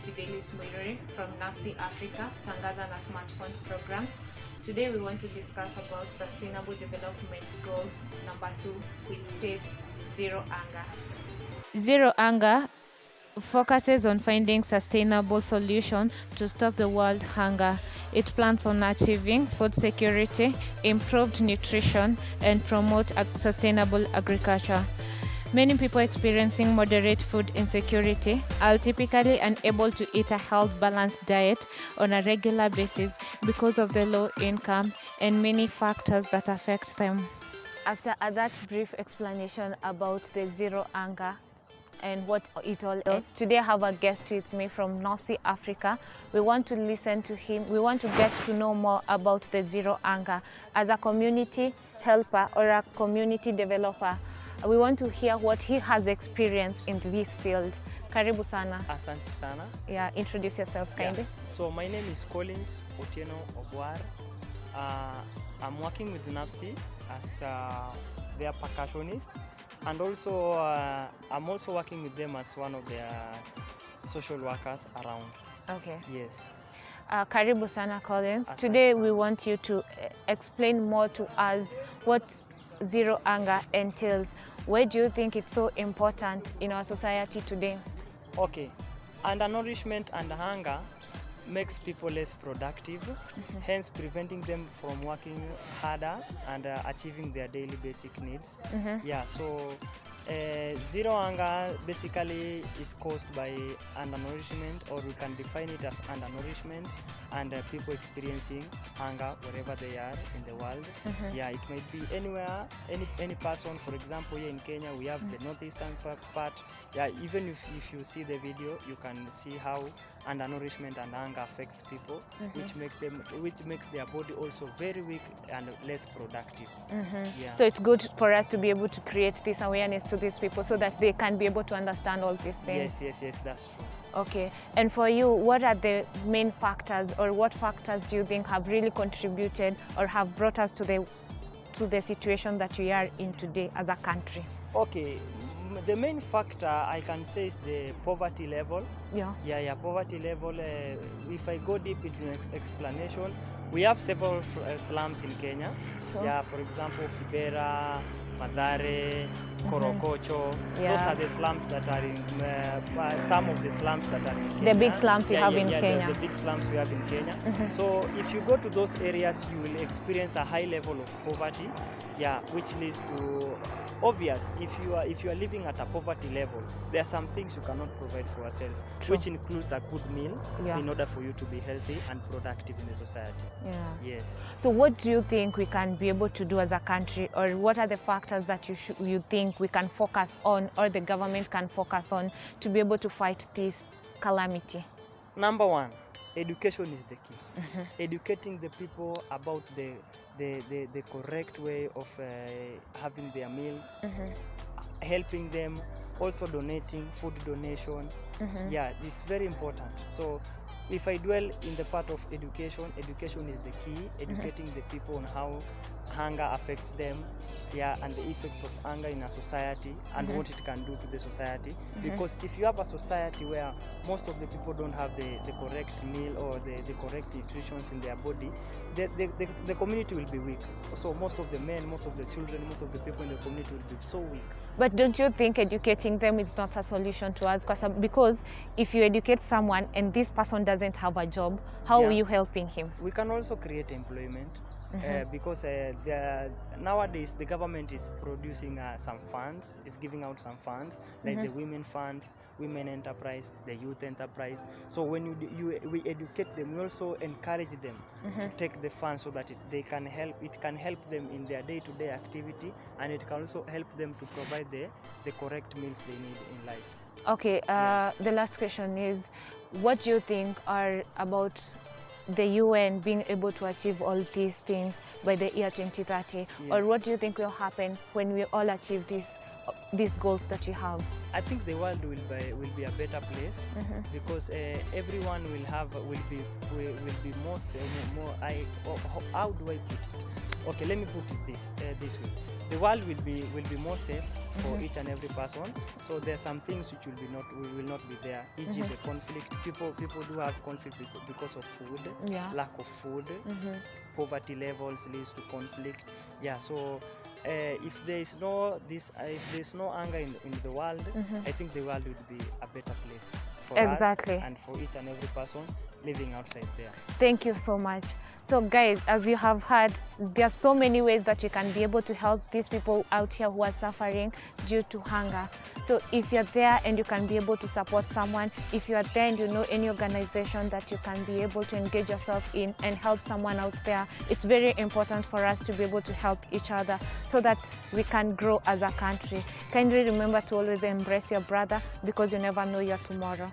Fidelis Wanjiku from Nafsi Africa, Tangaza and a Smartphone program. Today we want to discuss about Sustainable Development Goals number 2, which states Zero Hunger. Zero Hunger focuses on finding sustainable solutions to stop the world hunger. It plans on achieving food security, improved nutrition, and promote sustainable agriculture. Many people experiencing moderate food insecurity are typically unable to eat a health-balanced diet on a regular basis because of the low income and many factors that affect them. After that brief explanation about the Zero Hunger and what it all is, today I have a guest with me from Nafsi Africa. We want to listen to him. We want to get to know more about the Zero Hunger as a community helper or a community developer. We want to hear what he has experienced in this field. Karibu sana. Asante sana. Yeah, introduce yourself kindly. Yeah. So my name is Collins Otieno Obwar. I'm working with Nafsi as their percussionist, and also I'm also working with them as one of their social workers around. Okay. Yes. Karibu sana, Collins. Asante Today sana. we want you to explain more to us what Zero Hunger entails. Why do you think it's so important in our society today? Okay. Undernourishment and hunger makes people less productive, hence preventing them from working harder and achieving their daily basic needs. Yeah, so zero hunger basically is caused by undernourishment, or we can define it as undernourishment, and people experiencing hunger wherever they are in the world. Yeah, it might be anywhere, any person. For example, here in Kenya we have the northeastern part. Yeah, even if you see the video, you can see how undernourishment and hunger affects people, which makes their body also very weak and less productive. Yeah. So it's good for us to be able to create this awareness to these people so that they can be able to understand all these things. Yes, that's true. Okay, and for you, what are the main factors, or what factors do you think have really contributed or have brought us to the situation that we are in today as a country? Okay, the main factor I can say is the poverty level. Yeah, poverty level. If I go deep into explanation, we have several slums in Kenya. Sure. Yeah, for example, Kibera, Mathare, Korokocho. Yeah. Those are the slums that are in some of the slums that are in Kenya. The big slums we have in Kenya. The big slums we have in Kenya. So if you go to those areas, you will experience a high level of poverty. Yeah, which leads to obvious. If you are living at a poverty level, there are some things you cannot provide for yourself, which includes a good meal in order for you to be healthy and productive in the society. Yeah. Yes. So what do you think we can be able to do as a country, or what are the factors that you think we can focus on, or the government can focus on, to be able to fight this calamity? Number one, education is the key. Educating the people about the correct way of having their meals, helping them, also donating, food donation. Yeah, it's very important. So if I dwell in the part of education is the key, educating the people on how hunger affects them, and the effects of hunger in a society, and what it can do to the society. Because if you have a society where most of the people don't have the correct meal or the correct nutrition in their body, the community will be weak. So most of the men, most of the children, most of the people in the community will be so weak. But don't you think educating them is not a solution to us? Because if you educate someone and this person doesn't have a job, how are you helping him? We can also create employment. Because nowadays the government is producing some funds, is giving out some funds, like the women funds, women enterprise, the youth enterprise. So when we educate them, we also encourage them to take the funds so that it can help them in their day-to-day activity, and it can also help them to provide the correct meals they need in life. Okay, the last question is, what do you think are about the UN being able to achieve all these things by the year 2030? Or what do you think will happen when we all achieve these goals that you have? I think the world will be a better place, because everyone will be more. How do I put it? Okay, let me put it this way. the world will be more safe for each and every person. So there are some things which will not be there. E.g. the conflict. People do have conflict because of food, lack of food, poverty levels leads to conflict. Yeah. So if there is no anger in the world, I think the world would be a better place for us and for each and every person living outside there. Thank you so much. So guys, as you have heard, there are so many ways that you can be able to help these people out here who are suffering due to hunger. So if you're there and you can be able to support someone, if you are there and you know any organization that you can be able to engage yourself in and help someone out there, it's very important for us to be able to help each other so that we can grow as a country. Kindly remember to always embrace your brother, because you never know your tomorrow.